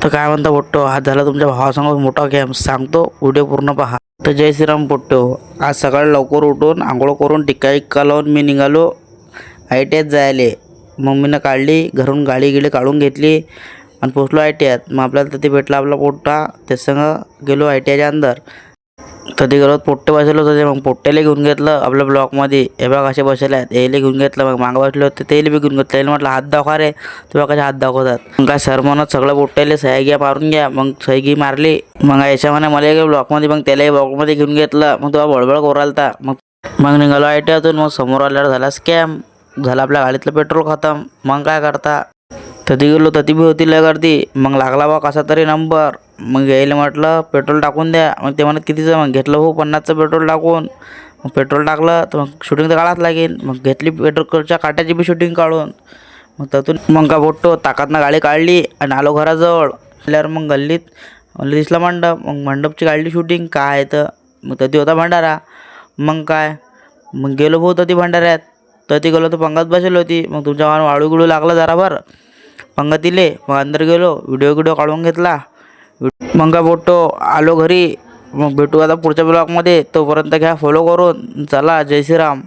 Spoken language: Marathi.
तर काय म्हणता पोट्टो, आज झाला तुमच्या भावासंग मोठा गेम, सांगतो व्हिडिओ पूर्ण पहा. तर जय श्रीराम पोट्टो. आज सकाळी लवकर उठून आंघोळ करून टिक्का इक्का लावून मी निघालो ITIत जायले. मम्मीनं काढली घरून गाडी काढून घेतली आणि पोचलो ITIत. मग आपल्याला तिथे भेटला आपला पोट्टा, त्यासंग गेलो ITIच्या अंदर. कधी गेलो पोट्टे बसले होते, मग पोट्ट्याला घेऊन घेतलं आपल्या ब्लॉकमध्ये. हे बघा कसे बसले आहेत, यायला घेऊन घेतलं. मग मागं बसले होते त्याला बी घेऊन घेतलं. त्याला म्हटलं हात दाखवा रे, तेव्हा कसे हात दाखवतात. मग काय सर म्हणत सगळं पोट्ट्याला सह्या घ्या मारून घ्या. मग सही मारली. मग याच्यामध्ये मला गेलो ब्लॉकमध्ये, मग त्यालाही ब्लॉकमध्ये घेऊन घेतलं. मग तेव्हा बळबळ कोरालता. मग निघालो ITIतून. मग समोर आल्यावर झाला स्कॅम, झाला आपल्या गाडीतलं पेट्रोल खतम. मग काय करता, तधी गेलो तधी बी होती लय गर्दी. मग लागला बा कसा तरी नंबर. मग यायला म्हटलं पेट्रोल टाकून द्या. मग ते म्हणत कितीचं, मग घेतलं हो 50चं पेट्रोल टाकून. मग पेट्रोल टाकलं तर मग शूटिंग तर काढावंच लागेल. मग घेतली पेट्रोलच्या काट्याची बी शूटिंग काढून. मग त्यातून मग का बोटतो ताकातनं गाडी काढली आणि आलो घराजवळ. आल्यावर मग गल्लीत दिसला मंडप. मग मंडपची काढली शूटिंग काय आहे तर. मग तधी होता भंडारा. मग काय, मग गेलो भाऊ तधी भंडाऱ्यात. तधी गेलो तर पंगत बसेल होती. मग तुमच्या वाहन वाळू गिळू लागला जराभर पंगतीले. मग अंदर गेलो, व्हिडिओ काढून घेतला. मग का फोटो आलो घरी. मग भेटू आता पुढच्या ब्लॉगमध्ये. तोपर्यंत घ्या फॉलो करून. चला जय श्रीराम.